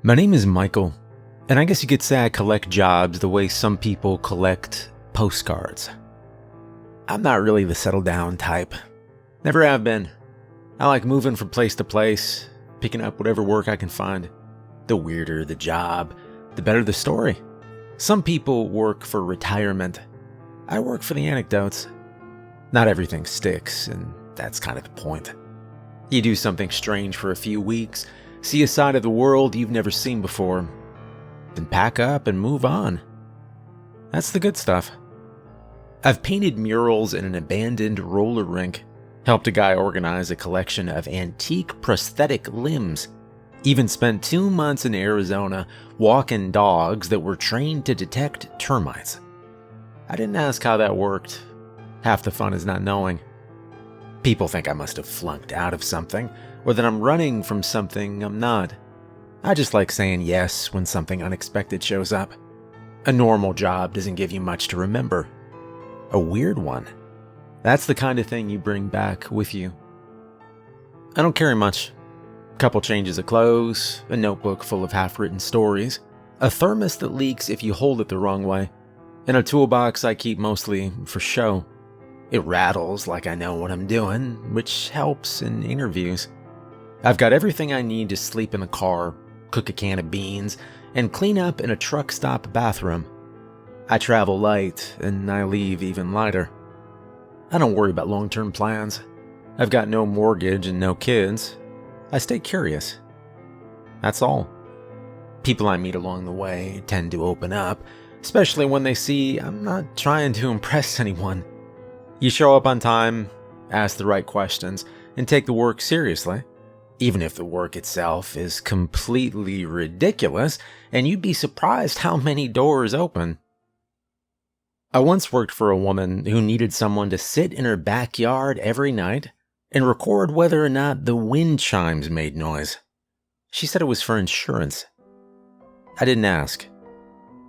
My name is Michael, and I guess you could say I collect jobs the way some people collect postcards. I'm not really the settle down type. Never have been. I like moving from place to place, picking up whatever work I can find. The weirder the job, the better the story. Some people work for retirement. I work for the anecdotes. Not everything sticks, and that's kind of the point. You do something strange for a few weeks, see a side of the world you've never seen before, then pack up and move on. That's the good stuff. I've painted murals in an abandoned roller rink, helped a guy organize a collection of antique prosthetic limbs, even spent 2 months in Arizona walking dogs that were trained to detect termites. I didn't ask how that worked. Half the fun is not knowing. People think I must have flunked out of something, or that I'm running from something I'm not. I just like saying yes when something unexpected shows up. A normal job doesn't give you much to remember. A weird one, that's the kind of thing you bring back with you. I don't carry much. A couple changes of clothes, a notebook full of half-written stories, a thermos that leaks if you hold it the wrong way, and a toolbox I keep mostly for show. It rattles like I know what I'm doing, which helps in interviews. I've got everything I need to sleep in the car, cook a can of beans, and clean up in a truck stop bathroom. I travel light, and I leave even lighter. I don't worry about long-term plans. I've got no mortgage and no kids. I stay curious. That's all. People I meet along the way tend to open up, especially when they see I'm not trying to impress anyone. You show up on time, ask the right questions, and take the work seriously. Even if the work itself is completely ridiculous, and you'd be surprised how many doors open. I once worked for a woman who needed someone to sit in her backyard every night and record whether or not the wind chimes made noise. She said it was for insurance. I didn't ask.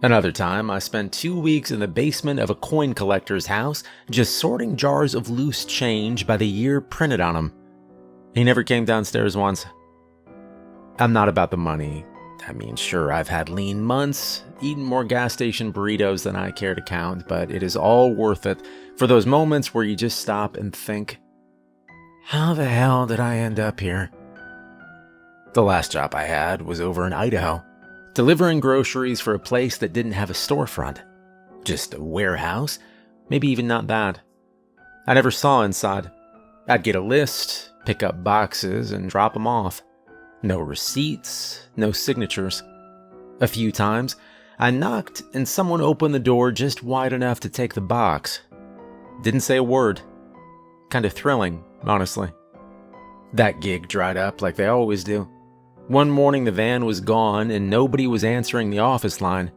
Another time, I spent 2 weeks in the basement of a coin collector's house just sorting jars of loose change by the year printed on them. He never came downstairs once. I'm not about the money. I mean, sure, I've had lean months, eaten more gas station burritos than I care to count, but it is all worth it for those moments where you just stop and think, how the hell did I end up here? The last job I had was over in Idaho, delivering groceries for a place that didn't have a storefront. Just a warehouse, maybe even not that. I never saw inside. I'd get a list, pick up boxes, and drop them off. No receipts, no signatures. A few times, I knocked and someone opened the door just wide enough to take the box. Didn't say a word. Kind of thrilling, honestly. That gig dried up like they always do. One morning the van was gone and nobody was answering the office line.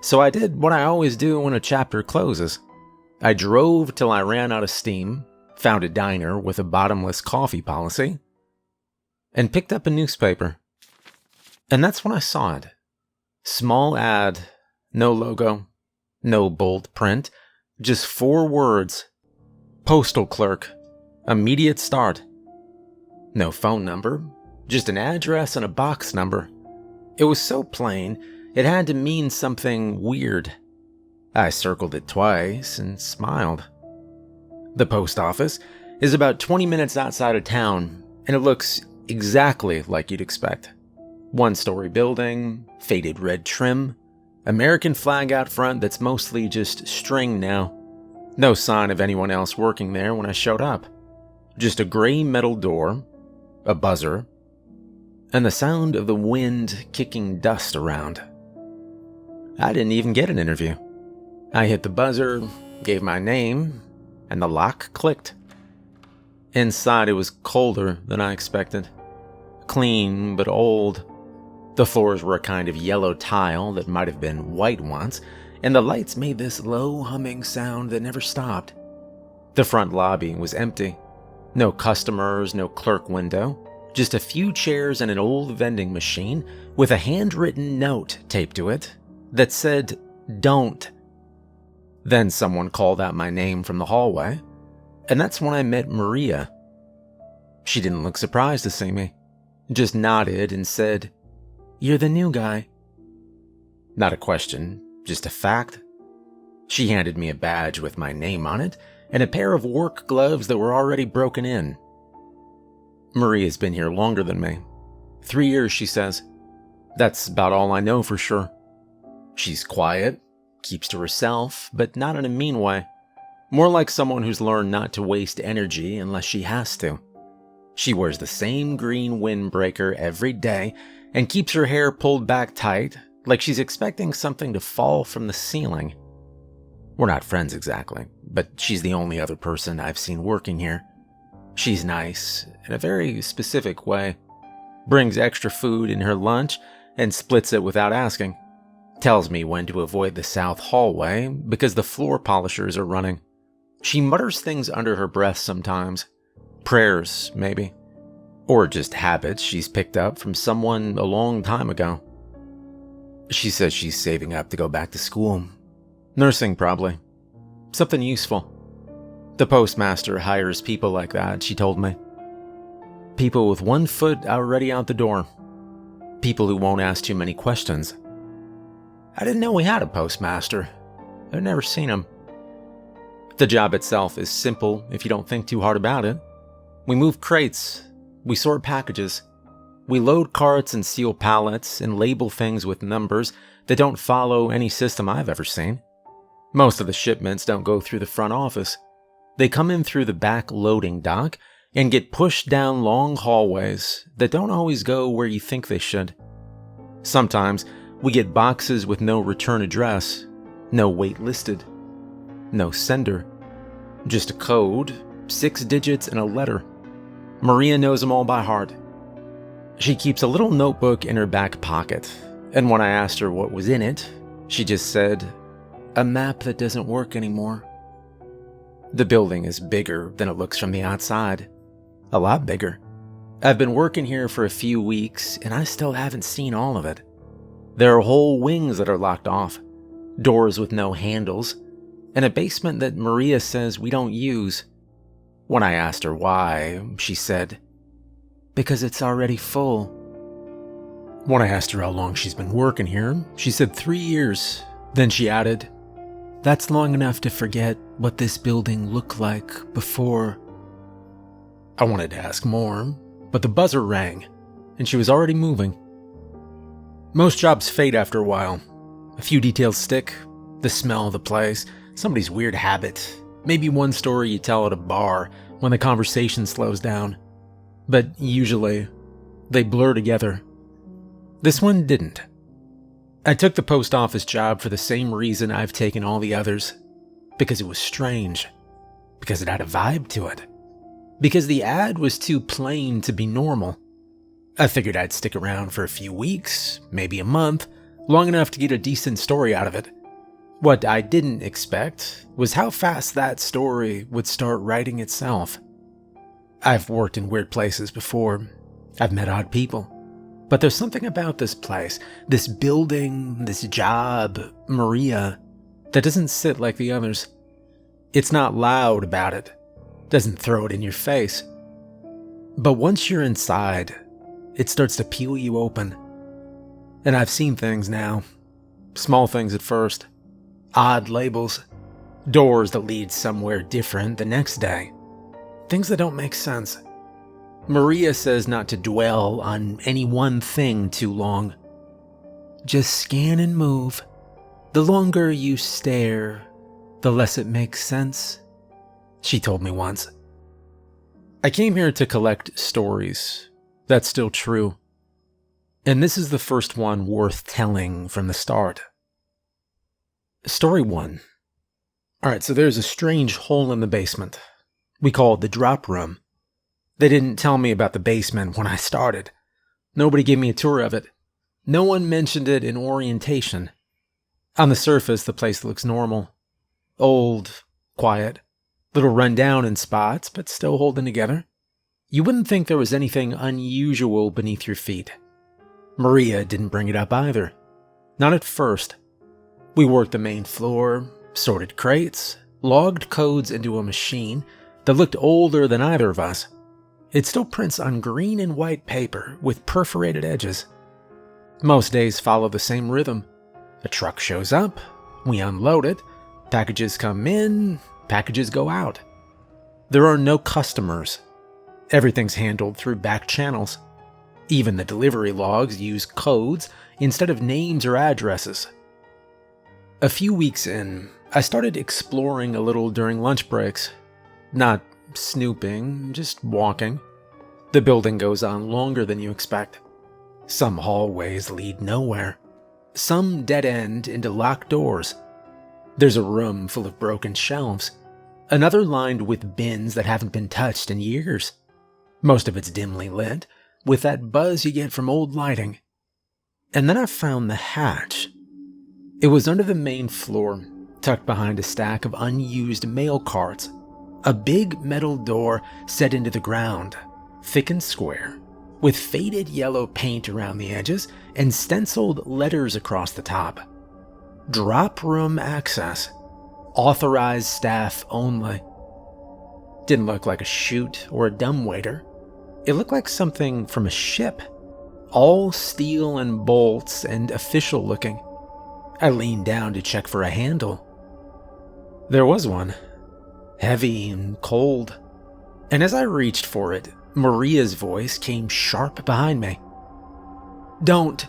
So I did what I always do when a chapter closes. I drove till I ran out of steam, found a diner with a bottomless coffee policy, and picked up a newspaper. And that's when I saw it. Small ad, no logo, no bold print, just 4 words. Postal clerk, immediate start. No phone number, just an address and a box number. It was so plain, it had to mean something weird. I circled it twice and smiled. The post office is about 20 minutes outside of town, and it looks exactly like you'd expect. 1-story building, faded red trim, American flag out front that's mostly just string now. No sign of anyone else working there when I showed up. Just a gray metal door, a buzzer, and the sound of the wind kicking dust around. I didn't even get an interview. I hit the buzzer, gave my name, and the lock clicked. Inside it was colder than I expected. Clean, but old. The floors were a kind of yellow tile that might have been white once, and the lights made this low humming sound that never stopped. The front lobby was empty. No customers, no clerk window. Just a few chairs and an old vending machine with a handwritten note taped to it that said, "Don't." Then someone called out my name from the hallway, and that's when I met Maria. She didn't look surprised to see me, just nodded and said, "You're the new guy." Not a question, just a fact. She handed me a badge with my name on it and a pair of work gloves that were already broken in. Maria's been here longer than me. 3 years, she says. That's about all I know for sure. She's quiet, keeps to herself, but not in a mean way. More like someone who's learned not to waste energy unless she has to. She wears the same green windbreaker every day and keeps her hair pulled back tight, like she's expecting something to fall from the ceiling. We're not friends exactly, but she's the only other person I've seen working here. She's nice, in a very specific way. Brings extra food in her lunch and splits it without asking. Tells me when to avoid the south hallway because the floor polishers are running. She mutters things under her breath sometimes. Prayers, maybe. Or just habits she's picked up from someone a long time ago. She says she's saving up to go back to school. Nursing, probably. Something useful. The postmaster hires people like that, she told me. People with one foot already out the door. People who won't ask too many questions. I didn't know we had a postmaster. I've never seen him. The job itself is simple if you don't think too hard about it. We move crates. We sort packages. We load carts and seal pallets and label things with numbers that don't follow any system I've ever seen. Most of the shipments don't go through the front office. They come in through the back loading dock and get pushed down long hallways that don't always go where you think they should. Sometimes we get boxes with no return address, no weight listed, no sender. Just a code, 6 digits and a letter. Maria knows them all by heart. She keeps a little notebook in her back pocket, and when I asked her what was in it, she just said, "A map that doesn't work anymore." The building is bigger than it looks from the outside. A lot bigger. I've been working here for a few weeks, and I still haven't seen all of it. There are whole wings that are locked off, doors with no handles, and a basement that Maria says we don't use. When I asked her why, she said, "Because it's already full." When I asked her how long she's been working here, she said 3 years. Then she added, "That's long enough to forget what this building looked like before." I wanted to ask more, but the buzzer rang, and she was already moving. Most jobs fade after a while. A few details stick, the smell of the place, somebody's weird habit, maybe one story you tell at a bar when the conversation slows down. But usually, they blur together. This one didn't. I took the post office job for the same reason I've taken all the others. Because it was strange. Because it had a vibe to it. Because the ad was too plain to be normal. I figured I'd stick around for a few weeks, maybe a month, long enough to get a decent story out of it. What I didn't expect was how fast that story would start writing itself. I've worked in weird places before. I've met odd people. But there's something about this place, this building, this job, Maria, that doesn't sit like the others. It's not loud about it. Doesn't throw it in your face. But once you're inside, it starts to peel you open. And I've seen things now. Small things at first. Odd labels. Doors that lead somewhere different the next day. Things that don't make sense. Maria says not to dwell on any one thing too long. Just scan and move. The longer you stare, the less it makes sense, she told me once. I came here to collect stories. That's still true. And this is the first one worth telling from the start. Story 1. Alright, so there's a strange hole in the basement. We call it the drop room. They didn't tell me about the basement when I started. Nobody gave me a tour of it. No one mentioned it in orientation. On the surface, the place looks normal. Old, quiet, little run down in spots, but still holding together. You wouldn't think there was anything unusual beneath your feet. Maria didn't bring it up either. Not at first. We worked the main floor, sorted crates, logged codes into a machine that looked older than either of us. It still prints on green and white paper with perforated edges. Most days follow the same rhythm. A truck shows up, we unload it, packages come in, packages go out. There are no customers. Everything's handled through back channels. Even the delivery logs use codes instead of names or addresses. A few weeks in, I started exploring a little during lunch breaks. Not snooping, just walking. The building goes on longer than you expect. Some hallways lead nowhere. Some dead end into locked doors. There's a room full of broken shelves. Another lined with bins that haven't been touched in years. Most of it's dimly lit, with that buzz you get from old lighting. And then I found the hatch. It was under the main floor, tucked behind a stack of unused mail carts. A big metal door set into the ground, thick and square, with faded yellow paint around the edges and stenciled letters across the top. Drop room access. Authorized staff only. Didn't look like a chute or a dumbwaiter. It looked like something from a ship. All steel and bolts and official looking. I leaned down to check for a handle. There was one. Heavy and cold. And as I reached for it, Maria's voice came sharp behind me. "Don't."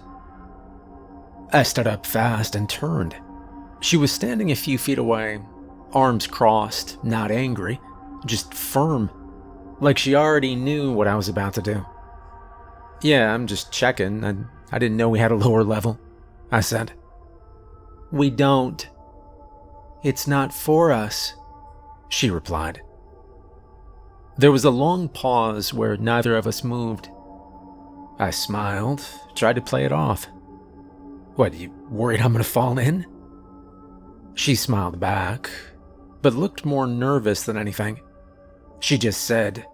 I stood up fast and turned. She was standing a few feet away, arms crossed, not angry, just firm, like she already knew what I was about to do. "Yeah, I'm just checking. I didn't know we had a lower level," I said. "We don't. It's not for us," she replied. There was a long pause where neither of us moved. I smiled, tried to play it off. "What, you worried I'm gonna fall in?" She smiled back, but looked more nervous than anything. She just said,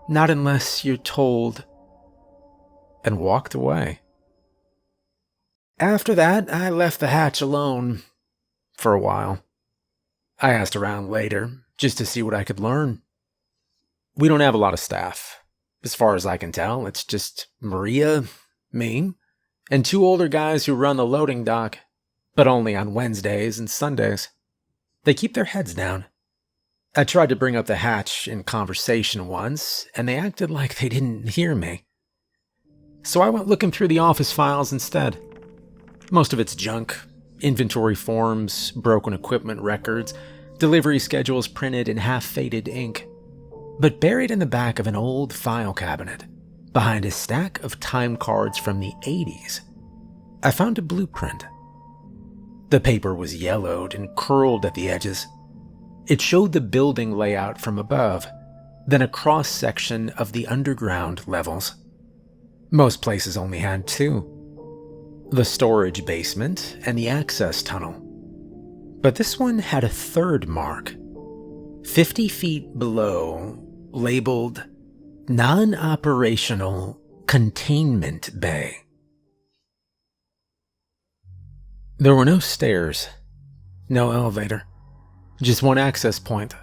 "Not unless you're told," and walked away. After that, I left the hatch alone for a while. I asked around later, just to see what I could learn. We don't have a lot of staff. As far as I can tell, it's just Maria, me, and 2 older guys who run the loading dock, but only on Wednesdays and Sundays. They keep their heads down. I tried to bring up the hatch in conversation once, and they acted like they didn't hear me. So I went looking through the office files instead. Most of it's junk. Inventory forms, broken equipment records, delivery schedules printed in half-faded ink. But buried in the back of an old file cabinet, behind a stack of time cards from the 80s, I found a blueprint. The paper was yellowed and curled at the edges. It showed the building layout from above, then a cross-section of the underground levels. Most places only had 2. The storage basement and the access tunnel. But this one had a 3rd mark, 50 feet below, labeled Non-Operational Containment Bay. There were no stairs, no elevator, just one access point,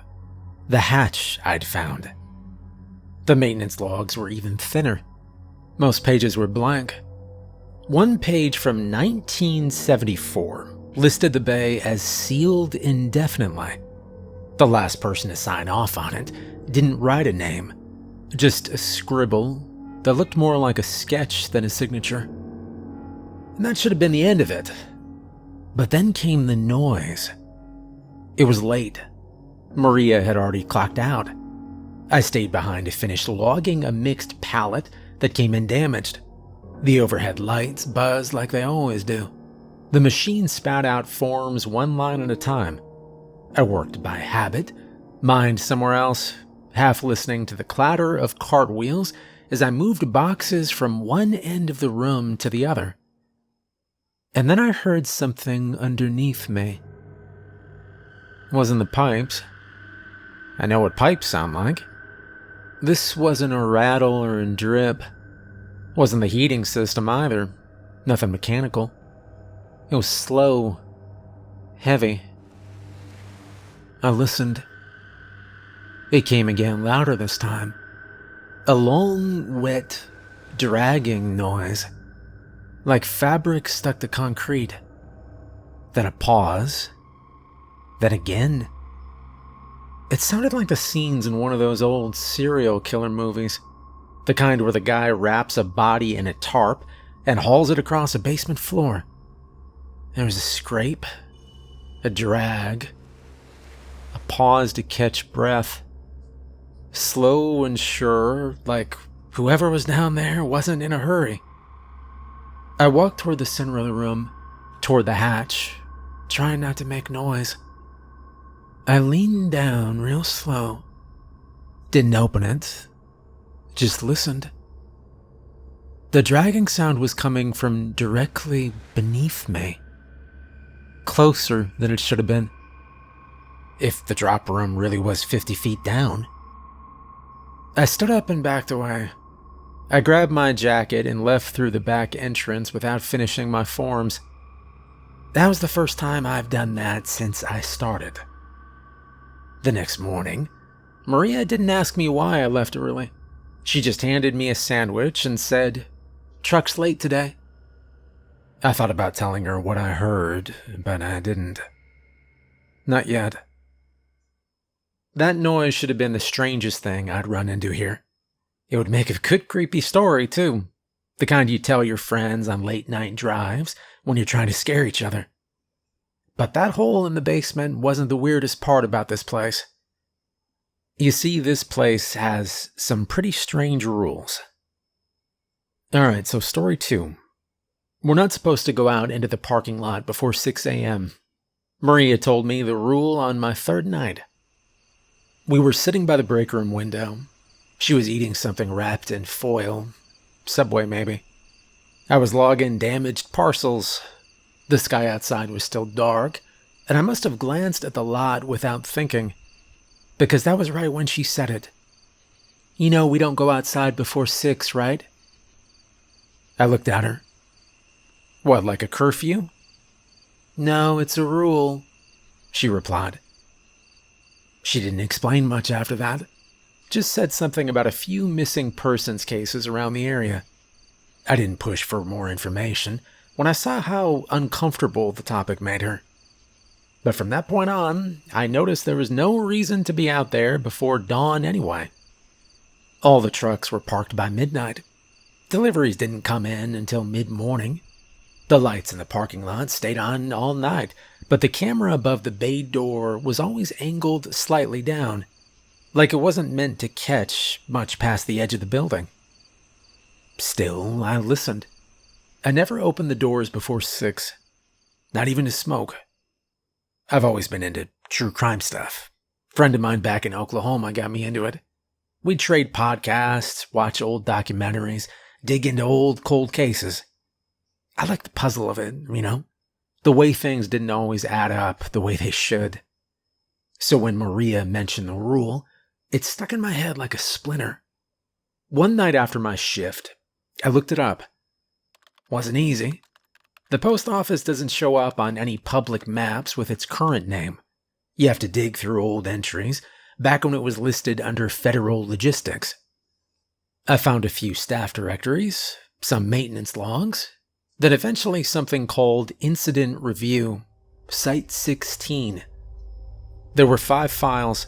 the hatch I'd found. The maintenance logs were even thinner. Most pages were blank. One page from 1974 listed the bay as sealed indefinitely. The last person to sign off on it didn't write a name, just a scribble that looked more like a sketch than a signature. And that should have been the end of it. But then came the noise. It was late. Maria had already clocked out. I stayed behind to finish logging a mixed pallet that came in damaged. The overhead lights buzzed like they always do. The machine spat out forms one line at a time. I worked by habit, mind somewhere else, half listening to the clatter of cartwheels as I moved boxes from one end of the room to the other. And then I heard something underneath me. It wasn't the pipes. I know what pipes sound like. This wasn't a rattle or a drip. Wasn't the heating system either. Nothing mechanical. It was slow, heavy. I listened. It came again, louder this time. A long, wet, dragging noise. like fabric stuck to concrete. Then a pause. Then again. It sounded like the scenes in one of those old serial killer movies. The kind where the guy wraps a body in a tarp and hauls it across a basement floor. There was a scrape, a drag, a pause to catch breath. Slow and sure, like whoever was down there wasn't in a hurry. I walked toward the center of the room, toward the hatch, trying not to make noise. I leaned down real slow. Didn't open it, just listened. The dragging sound was coming from directly beneath me. Closer than it should have been. If the drop room really was 50 feet down. I stood up and backed away. I grabbed my jacket and left through the back entrance without finishing my forms. That was the first time I've done that since I started. The next morning, Maria didn't ask me why I left early. She just handed me a sandwich and said, "Truck's late today." I thought about telling her what I heard, but I didn't. Not yet. That noise should have been the strangest thing I'd run into here. It would make a good creepy story, too. The kind you tell your friends on late-night drives when you're trying to scare each other. But that hole in the basement wasn't the weirdest part about this place. You see, this place has some pretty strange rules. Alright, so story 2. We're not supposed to go out into the parking lot before 6 a.m. Maria told me the rule on my third night. We were sitting by the break room window. She was eating something wrapped in foil. Subway, maybe. I was logging damaged parcels. The sky outside was still dark, and I must have glanced at the lot without thinking, because that was right when she said it. "You know we don't go outside before 6, right?" I looked at her. "What, like a curfew?" "No, it's a rule," she replied. She didn't explain much after that. Just said something about a few missing persons cases around the area. I didn't push for more information when I saw how uncomfortable the topic made her. But from that point on, I noticed there was no reason to be out there before dawn anyway. All the trucks were parked by midnight. Deliveries didn't come in until mid-morning. The lights in the parking lot stayed on all night, but the camera above the bay door was always angled slightly down, like it wasn't meant to catch much past the edge of the building. Still, I listened. I never opened the doors before 6, not even to smoke. I've always been into true crime stuff. A friend of mine back in Oklahoma got me into it. We'd trade podcasts, watch old documentaries, dig into old cold cases. I liked the puzzle of it, you know? The way things didn't always add up the way they should. So when Maria mentioned the rule, it stuck in my head like a splinter. One night after my shift, I looked it up. Wasn't easy. The post office doesn't show up on any public maps with its current name. You have to dig through old entries, back when it was listed under Federal Logistics. I found a few staff directories, some maintenance logs, then eventually something called Incident Review, Site 16. There were 5 files,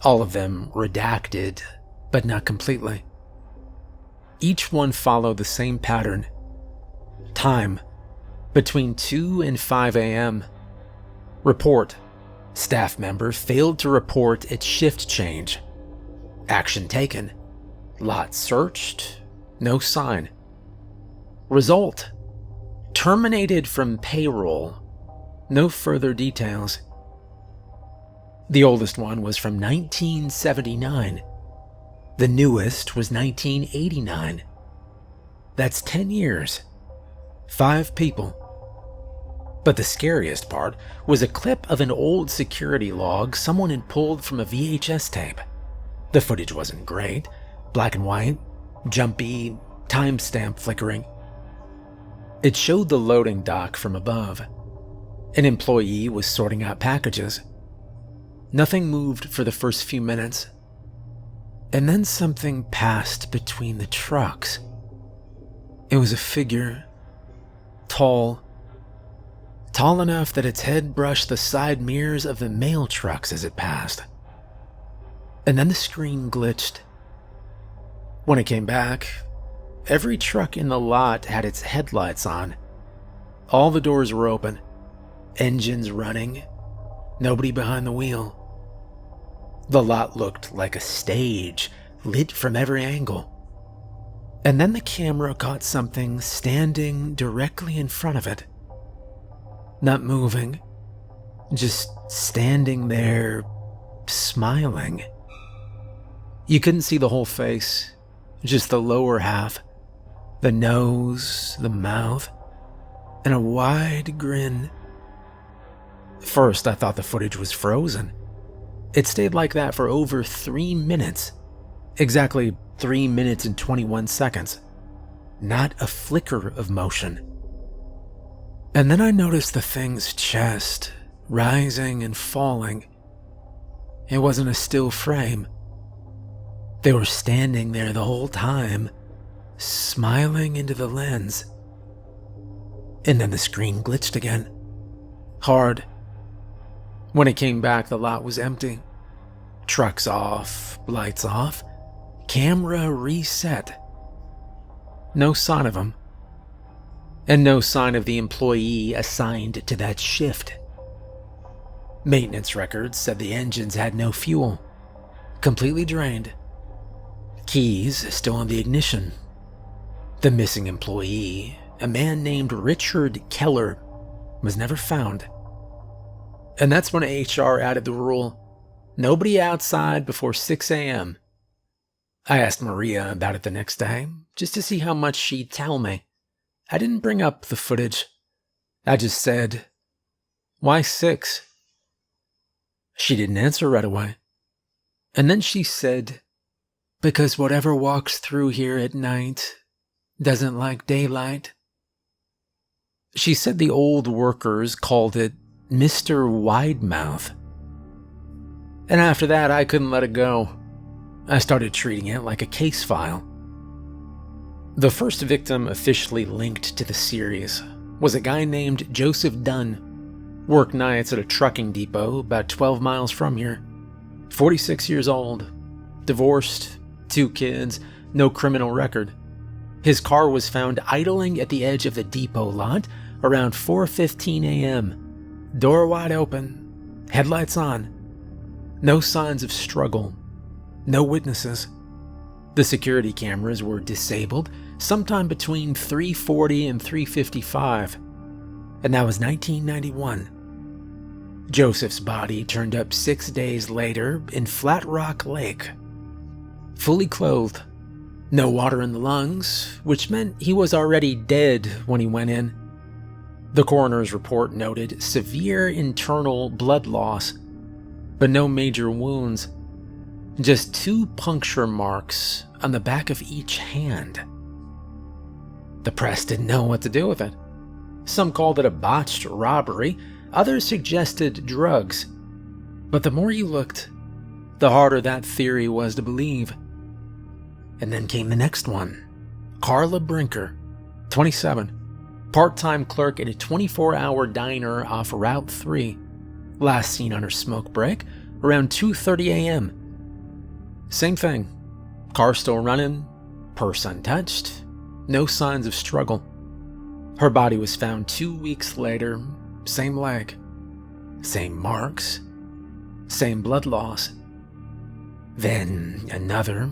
all of them redacted, but not completely. Each one followed the same pattern. Time, between 2 and 5 a.m. Report, staff member failed to report its shift change. Action taken, lot searched, no sign. Result, terminated from payroll, no further details. The oldest one was from 1979. The newest was 1989. That's 10 years. 5 people. But the scariest part was a clip of an old security log someone had pulled from a VHS tape. The footage wasn't great. Black and white, jumpy, timestamp flickering. It showed the loading dock from above. An employee was sorting out packages. Nothing moved for the first few minutes. And then something passed between the trucks. It was a figure, Tall enough that its head brushed the side mirrors of the mail trucks as it passed. And then the screen glitched. When it came back, every truck in the lot had its headlights on. All the doors were open, engines running, nobody behind the wheel. The lot looked like a stage, lit from every angle. And then the camera caught something standing directly in front of it. Not moving, just standing there, smiling. You couldn't see the whole face, just the lower half, the nose, the mouth, and a wide grin. First, I thought the footage was frozen. It stayed like that for over 3 minutes. Exactly 3 minutes and 21 seconds. Not a flicker of motion. And then I noticed the thing's chest rising and falling. It wasn't a still frame. They were standing there the whole time, smiling into the lens. And then the screen glitched again. Hard. When it came back, the lot was empty. Trucks off, lights off, camera reset. No sign of him. And no sign of the employee assigned to that shift. Maintenance records said the engines had no fuel, completely drained. Keys still in the ignition. The missing employee, a man named Richard Keller, was never found. And that's when HR added the rule, nobody outside before 6 a.m. I asked Maria about it the next day, just to see how much she'd tell me. I didn't bring up the footage. I just said, "Why 6?" She didn't answer right away. And then she said, "Because whatever walks through here at night doesn't like daylight." She said the old workers called it Mr. Widemouth. And after that, I couldn't let it go. I started treating it like a case file. The first victim officially linked to the series was a guy named Joseph Dunn, worked nights at a trucking depot about 12 miles from here. 46 years old, divorced, 2 kids, no criminal record. His car was found idling at the edge of the depot lot around 4:15 a.m. Door wide open, headlights on. No signs of struggle, no witnesses. The security cameras were disabled sometime between 3:40 and 3:55, and that was 1991. Joseph's body turned up 6 days later in Flat Rock Lake. Fully clothed, no water in the lungs, which meant he was already dead when he went in. The coroner's report noted severe internal blood loss, but no major wounds. Just 2 puncture marks on the back of each hand. The press didn't know what to do with it. Some called it a botched robbery, others suggested drugs. But the more you looked, the harder that theory was to believe. And then came the next one. Carla Brinker, 27, part-time clerk at a 24-hour diner off Route 3. Last seen on her smoke break, around 2:30 a.m. Same thing. Car still running, purse untouched, no signs of struggle. Her body was found 2 weeks later, same leg, same marks, same blood loss. Then another,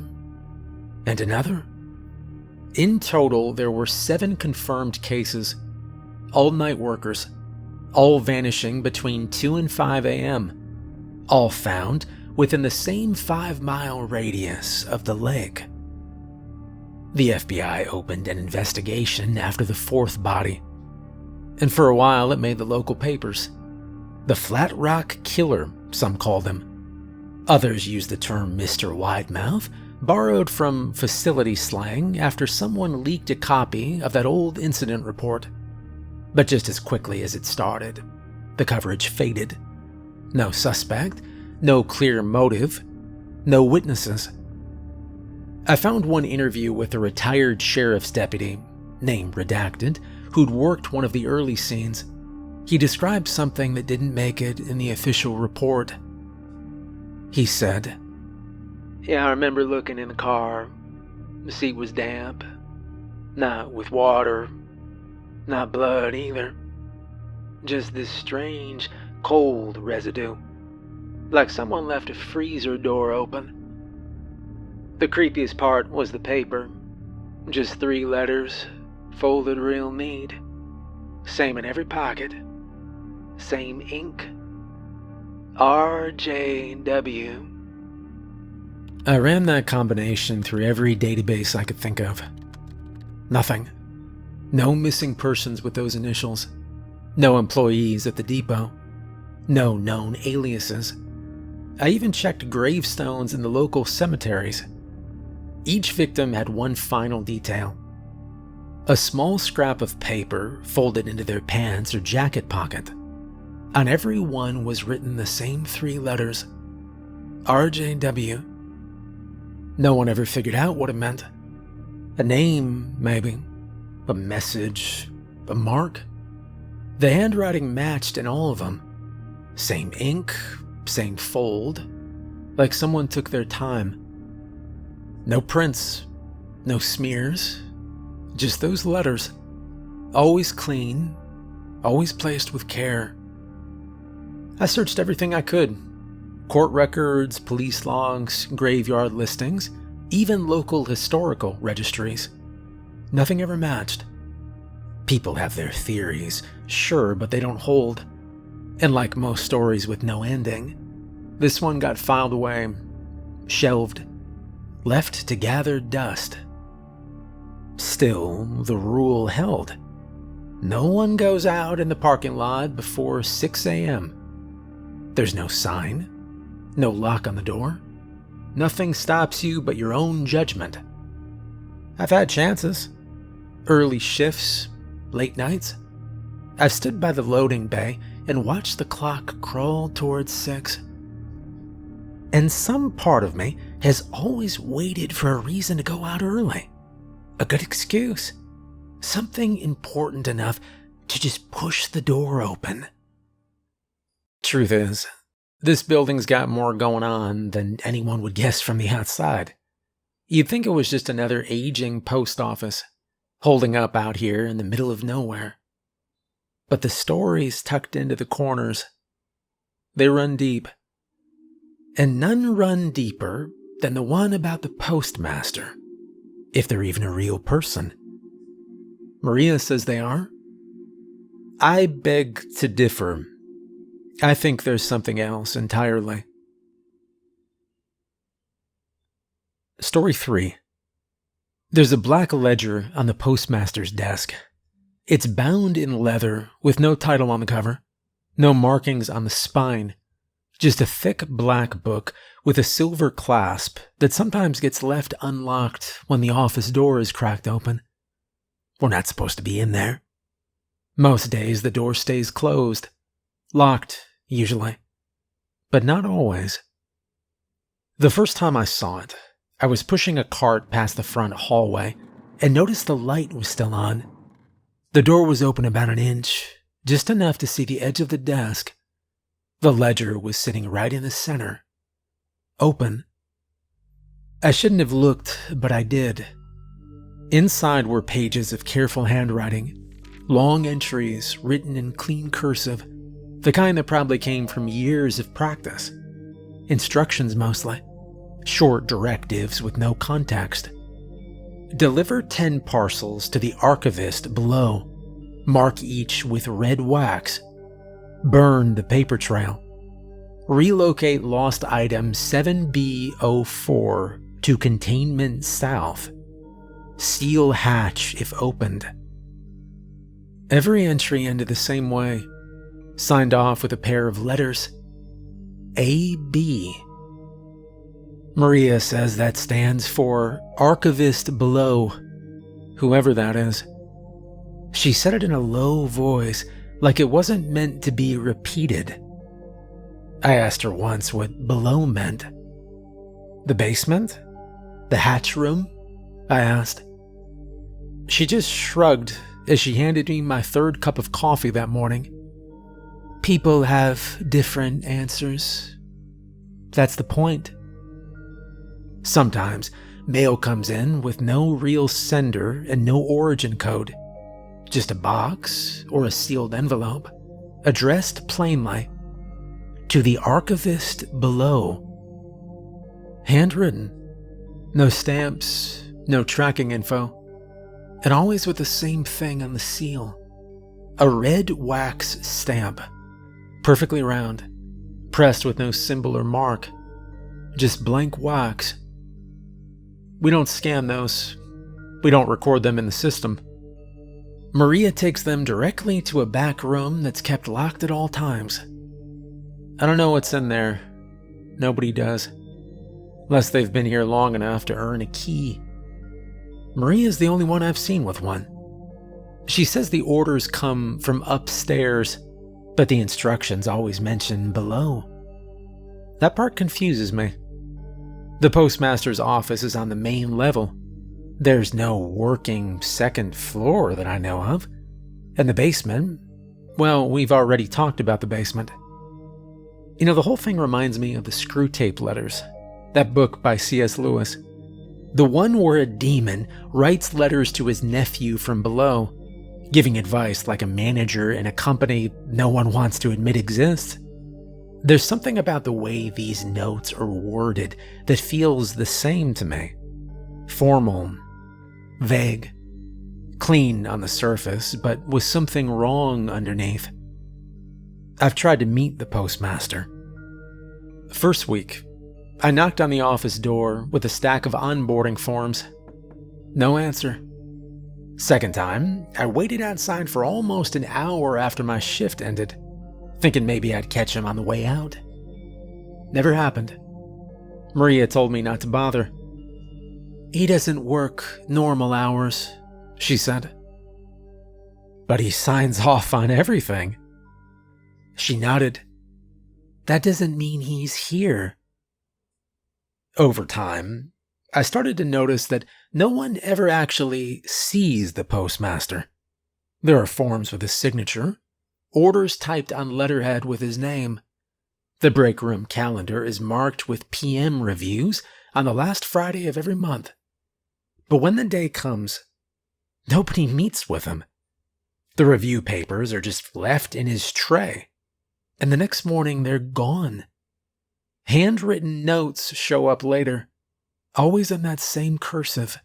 and another. In total, there were 7 confirmed cases, all night workers, all vanishing between 2 and 5 a.m., all found within the same 5-mile radius of the lake. The FBI opened an investigation after the 4th body, and for a while it made the local papers. The Flat Rock Killer, some called him. Others used the term Mr. Widemouth, borrowed from facility slang after someone leaked a copy of that old incident report. But just as quickly as it started, the coverage faded. No suspect, no clear motive, no witnesses. I found one interview with a retired sheriff's deputy, name redacted, who'd worked one of the early scenes. He described something that didn't make it in the official report. He said, "Yeah, I remember looking in the car. The seat was damp. Not with water. Not blood either. Just this strange, cold residue. Like someone left a freezer door open. The creepiest part was the paper. Just 3 letters, folded real neat. Same in every pocket. Same ink. RJW. I ran that combination through every database I could think of. Nothing. No missing persons with those initials. No employees at the depot. No known aliases. I even checked gravestones in the local cemeteries. Each victim had one final detail. A small scrap of paper folded into their pants or jacket pocket. On every one was written the same 3 letters, RJW. No one ever figured out what it meant. A name, maybe. A message. A mark. The handwriting matched in all of them. Same ink, same fold. Like someone took their time. No prints. No smears. Just those letters. Always clean. Always placed with care. I searched everything I could. Court records, police logs, graveyard listings, even local historical registries. Nothing ever matched. People have their theories, sure, but they don't hold. And like most stories with no ending, this one got filed away, shelved, left to gather dust. Still, the rule held. No one goes out in the parking lot before 6 a.m. There's no sign, no lock on the door. Nothing stops you but your own judgment. I've had chances. Early shifts, late nights. I've stood by the loading bay and watched the clock crawl towards 6. And some part of me has always waited for a reason to go out early. A good excuse. Something important enough to just push the door open. Truth is, this building's got more going on than anyone would guess from the outside. You'd think it was just another aging post office, holding up out here in the middle of nowhere. But the stories tucked into the corners, they run deep. And none run deeper than the one about the postmaster, if they're even a real person. Maria says they are. I beg to differ. I think there's something else entirely. Story 3. There's a black ledger on the postmaster's desk. It's bound in leather with no title on the cover, no markings on the spine, just a thick black book with a silver clasp that sometimes gets left unlocked when the office door is cracked open. We're not supposed to be in there. Most days the door stays closed. Locked, usually. But not always. The first time I saw it, I was pushing a cart past the front hallway and noticed the light was still on. The door was open about an inch, just enough to see the edge of the desk. The ledger was sitting right in the center. Open. I shouldn't have looked, but I did. Inside were pages of careful handwriting, long entries written in clean cursive, the kind that probably came from years of practice. Instructions mostly. Short directives with no context. Deliver 10 parcels to the archivist below. Mark each with red wax. Burn the paper trail. Relocate lost item 7B04 to containment south. Seal hatch if opened. Every entry ended the same way. Signed off with a pair of letters. AB. Maria says that stands for Archivist Below, whoever that is. She said it in a low voice, like it wasn't meant to be repeated. I asked her once what below meant. The basement? The hatch room? I asked. She just shrugged as she handed me my third cup of coffee that morning. People have different answers. That's the point. Sometimes, mail comes in with no real sender and no origin code. Just a box or a sealed envelope, addressed plainly, to the archivist below. Handwritten. No stamps, no tracking info. And always with the same thing on the seal. A red wax stamp. Perfectly round. Pressed with no symbol or mark. Just blank wax. We don't scan those. We don't record them in the system. Maria takes them directly to a back room that's kept locked at all times. I don't know what's in there. Nobody does. Unless they've been here long enough to earn a key. Maria's the only one I've seen with one. She says the orders come from upstairs, but the instructions always mention below. That part confuses me. The postmaster's office is on the main level. There's no working second floor that I know of. And the basement, well, we've already talked about the basement. You know, the whole thing reminds me of the Screw Tape Letters, that book by C.S. Lewis. The one where a demon writes letters to his nephew from below, giving advice like a manager in a company no one wants to admit exists. There's something about the way these notes are worded that feels the same to me. Formal, vague, clean on the surface, but with something wrong underneath. I've tried to meet the postmaster. First week, I knocked on the office door with a stack of onboarding forms. No answer. Second time, I waited outside for almost an hour after my shift ended, thinking maybe I'd catch him on the way out. Never happened. Maria told me not to bother. He doesn't work normal hours, she said. But he signs off on everything. She nodded. That doesn't mean he's here. Over time, I started to notice that no one ever actually sees the postmaster. There are forms with his signature, orders typed on letterhead with his name. The break room calendar is marked with PM reviews on the last Friday of every month. But when the day comes, nobody meets with him. The review papers are just left in his tray, and the next morning they're gone. Handwritten notes show up later, always in that same cursive.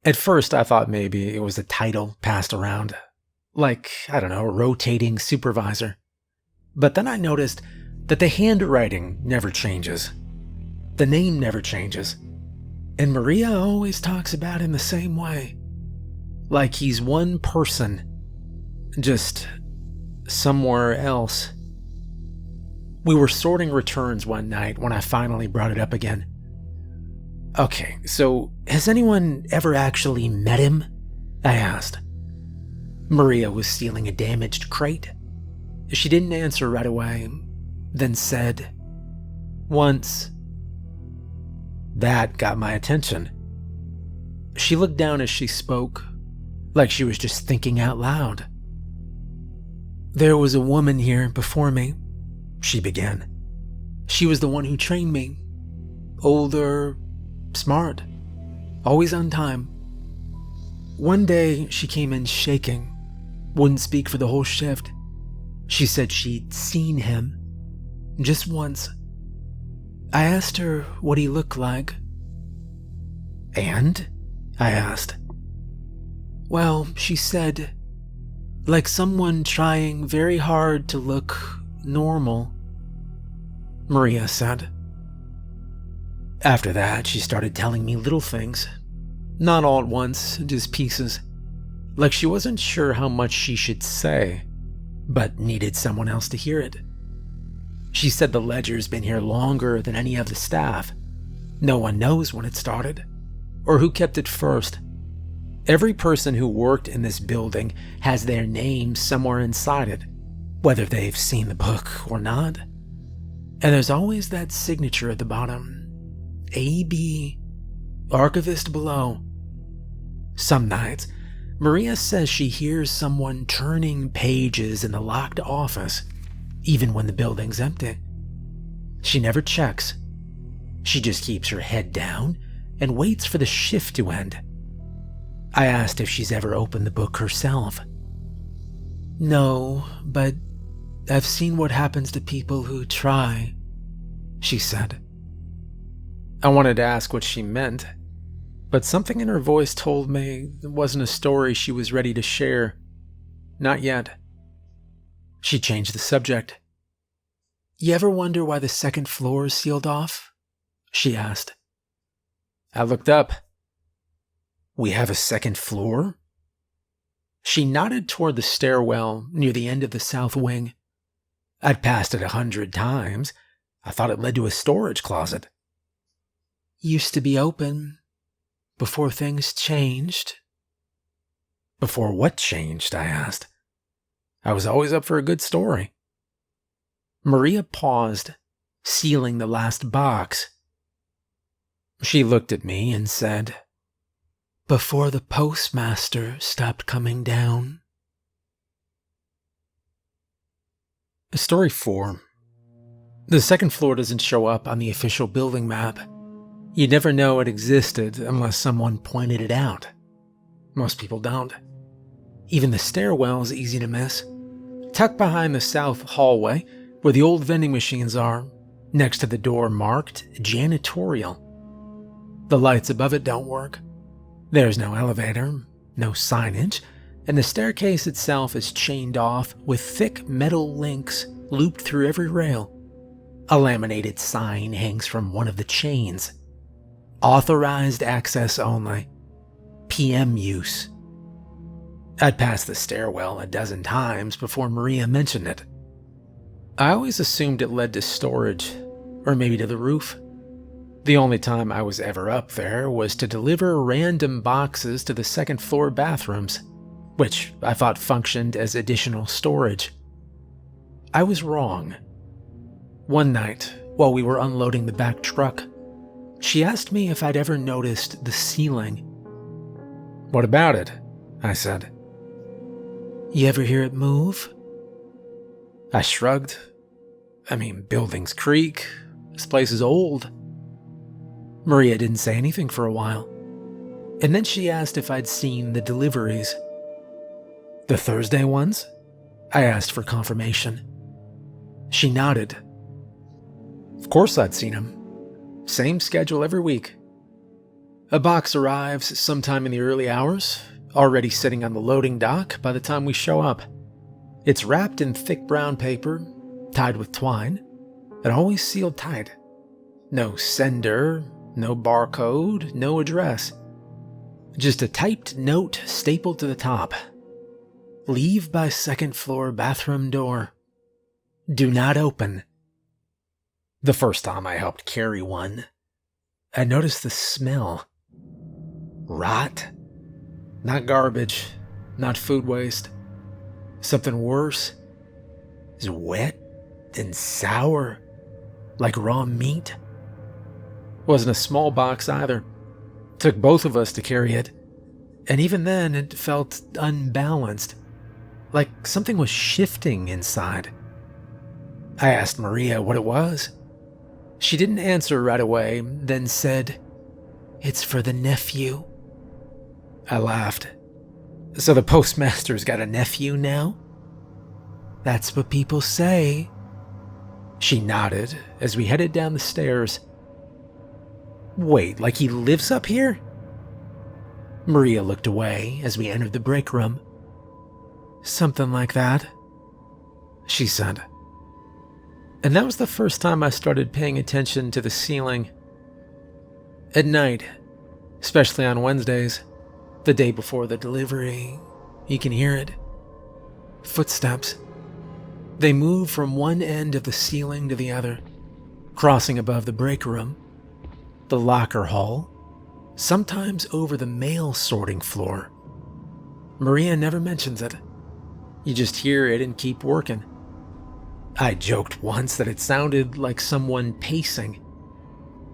At first I thought maybe it was a title passed around, like, I don't know, rotating supervisor. But then I noticed that the handwriting never changes. The name never changes. And Maria always talks about him the same way. Like he's one person, just somewhere else. We were sorting returns one night when I finally brought it up again. Okay, so has anyone ever actually met him? I asked. Maria was stealing a damaged crate. She didn't answer right away, then said, once. That got my attention. She looked down as she spoke, like she was just thinking out loud. There was a woman here before me, she began. She was the one who trained me. Older, smart, always on time. One day she came in shaking, wouldn't speak for the whole shift. She said she'd seen him, just once. I asked her what he looked like. And? I asked. Well, she said, like someone trying very hard to look normal. Maria said. After that, she started telling me little things. Not all at once, just pieces. Like she wasn't sure how much she should say, but needed someone else to hear it. She said the ledger's been here longer than any of the staff. No one knows when it started, or who kept it first. Every person who worked in this building has their name somewhere inside it, whether they've seen the book or not. And there's always that signature at the bottom. A.B. Archivist below. Some nights, Maria says she hears someone turning pages in the locked office, even when the building's empty. She never checks. She just keeps her head down and waits for the shift to end. I asked if she's ever opened the book herself. "No, but I've seen what happens to people who try," she said. I wanted to ask what she meant, but something in her voice told me it wasn't a story she was ready to share. Not yet. She changed the subject. "You ever wonder why the second floor is sealed off?" she asked. I looked up. "We have a second floor?" She nodded toward the stairwell near the end of the south wing. I'd passed it 100 times. I thought it led to a storage closet. "Used to be open, before things changed." "Before what changed?" I asked. I was always up for a good story. Maria paused, sealing the last box. She looked at me and said, "Before the postmaster stopped coming down." Story 4. The second floor doesn't show up on the official building map. You'd never know it existed unless someone pointed it out. Most people don't. Even the stairwell is easy to miss. Tucked behind the south hallway, where the old vending machines are, next to the door marked janitorial. The lights above it don't work. There's no elevator, no signage, and the staircase itself is chained off with thick metal links looped through every rail. A laminated sign hangs from one of the chains. Authorized access only. PM use. I'd passed the stairwell a dozen times before Maria mentioned it. I always assumed it led to storage, or maybe to the roof. The only time I was ever up there was to deliver random boxes to the second floor bathrooms, which I thought functioned as additional storage. I was wrong. One night, while we were unloading the back truck, she asked me if I'd ever noticed the ceiling. "What about it?" I said. "You ever hear it move?" I shrugged. Buildings creak. This place is old. Maria didn't say anything for a while. And then she asked if I'd seen the deliveries. "The Thursday ones?" I asked for confirmation. She nodded. Of course I'd seen them. Same schedule every week. A box arrives sometime in the early hours, already sitting on the loading dock by the time we show up. It's wrapped in thick brown paper, tied with twine, and always sealed tight. No sender, no barcode, no address. Just a typed note stapled to the top. "Leave by second floor bathroom door. Do not open." The first time I helped carry one, I noticed the smell. Rot. Not garbage, not food waste. Something worse. It's wet and sour, like raw meat. Wasn't a small box either. Took both of us to carry it, and even then it felt unbalanced, like something was shifting inside. I asked Maria what it was. She didn't answer right away, then said, "It's for the nephew." I laughed. "So the postmaster's got a nephew now?" "That's what people say." She nodded as we headed down the stairs. "Wait, like he lives up here?" Maria looked away as we entered the break room. "Something like that," she said. And that was the first time I started paying attention to the ceiling. At night, especially on Wednesdays, the day before the delivery, you can hear it. Footsteps. They move from one end of the ceiling to the other, crossing above the break room, the locker hall, sometimes over the mail sorting floor. Maria never mentions it. You just hear it and keep working. I joked once that it sounded like someone pacing.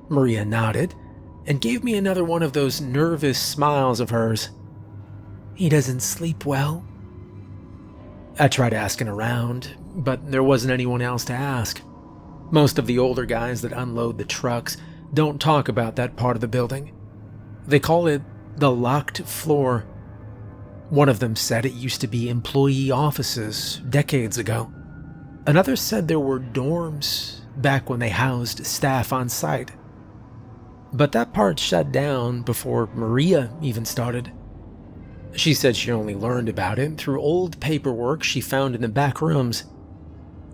Maria nodded and gave me another one of those nervous smiles of hers. He doesn't sleep well." I tried asking around, but there wasn't anyone else to ask. Most of the older guys that unload the trucks don't talk about that part of the building. They call it the locked floor. One of them said it used to be employee offices decades ago. Another said there were dorms back when they housed staff on site. But that part shut down before Maria even started. She said she only learned about it through old paperwork she found in the back rooms.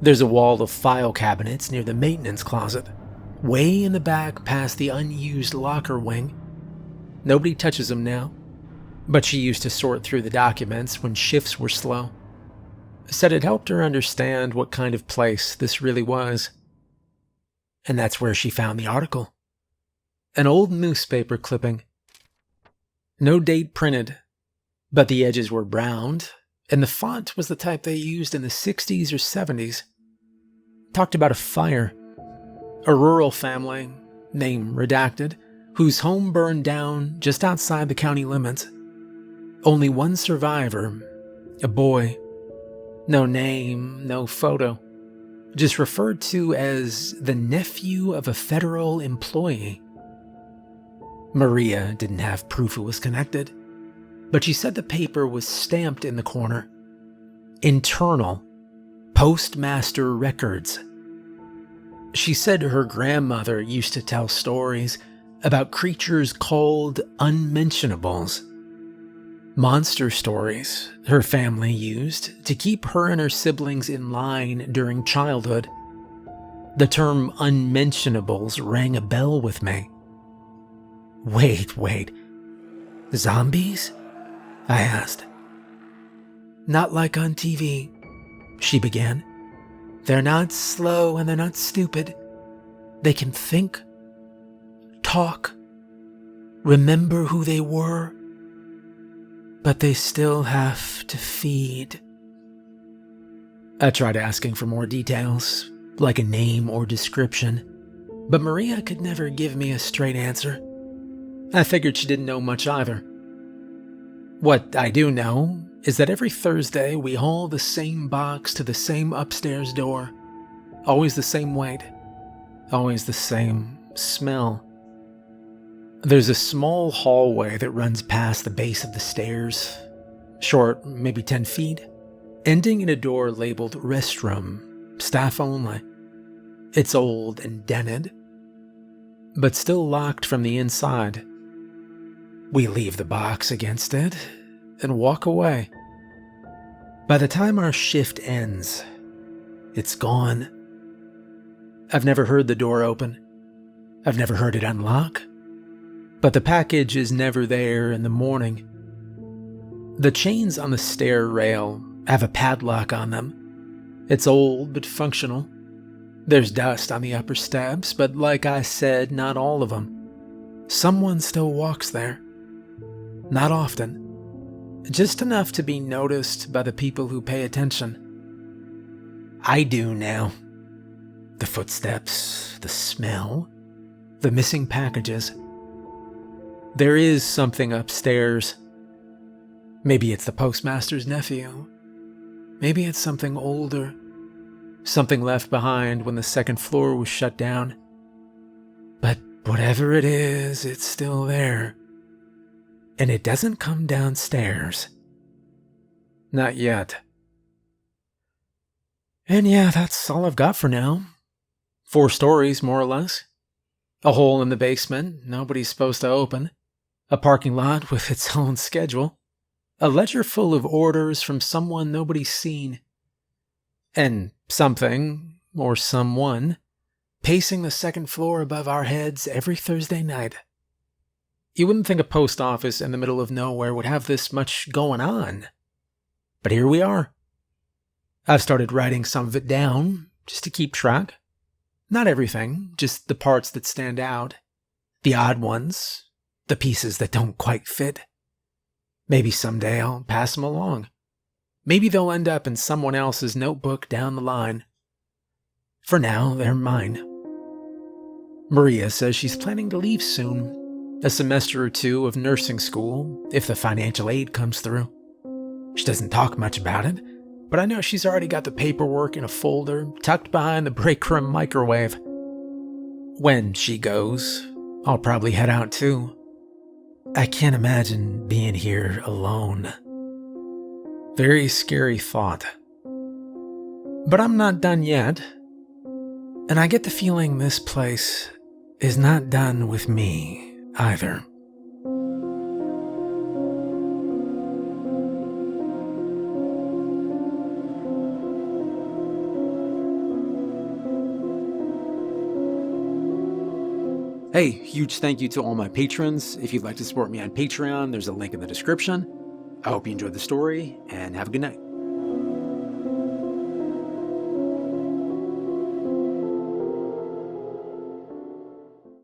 There's a wall of file cabinets near the maintenance closet, way in the back past the unused locker wing. Nobody touches them now, but she used to sort through the documents when shifts were slow. Said it helped her understand what kind of place this really was. And that's where she found the article. An old newspaper clipping. No date printed, but the edges were browned, and the font was the type they used in the 60s or 70s. Talked about a fire. A rural family, name redacted, whose home burned down just outside the county limits. Only one survivor, a boy. No name, no photo. Just referred to as the nephew of a federal employee. Maria didn't have proof it was connected, but she said the paper was stamped in the corner. Internal. Postmaster records. She said her grandmother used to tell stories about creatures called unmentionables. Monster stories her family used to keep her and her siblings in line during childhood. The term unmentionables rang a bell with me. Wait. Zombies? I asked. Not like on TV, she began. They're not slow and they're not stupid. They can think, talk, remember who they were, but they still have to feed. I tried asking for more details, like a name or description, but Maria could never give me a straight answer. I figured she didn't know much either. What I do know is that every Thursday we haul the same box to the same upstairs door. Always the same weight. Always the same smell. There's a small hallway that runs past the base of the stairs, short, maybe 10 feet, ending in a door labeled restroom, staff only. It's old and dented, but still locked from the inside. We leave the box against it and walk away. By the time our shift ends, it's gone. I've never heard the door open. I've never heard it unlock. But the package is never there in the morning. The chains on the stair rail have a padlock on them. It's old but functional. There's dust on the upper steps, but like I said, not all of them. Someone still walks there. Not often. Just enough to be noticed by the people who pay attention. I do now. The footsteps, the smell, the missing packages. There is something upstairs. Maybe it's the postmaster's nephew. Maybe it's something older. Something left behind when the second floor was shut down. But whatever it is, it's still there. And it doesn't come downstairs. Not yet. And yeah, that's all I've got for now. 4 stories, more or less. A hole in the basement nobody's supposed to open. A parking lot with its own schedule. A ledger full of orders from someone nobody's seen. And something, or someone, pacing the second floor above our heads every Thursday night. You wouldn't think a post office in the middle of nowhere would have this much going on. But here we are. I've started writing some of it down, just to keep track. Not everything, just the parts that stand out. The odd ones. The pieces that don't quite fit. Maybe someday I'll pass them along. Maybe they'll end up in someone else's notebook down the line. For now, they're mine. Maria says she's planning to leave soon, a semester or two of nursing school, if the financial aid comes through. She doesn't talk much about it, but I know she's already got the paperwork in a folder tucked behind the break room microwave. When she goes, I'll probably head out too. I can't imagine being here alone. Very scary thought. But I'm not done yet, and I get the feeling this place is not done with me either. Hey, huge thank you to all my patrons. If you'd like to support me on Patreon, there's a link in the description. I hope you enjoyed the story, and have a good night.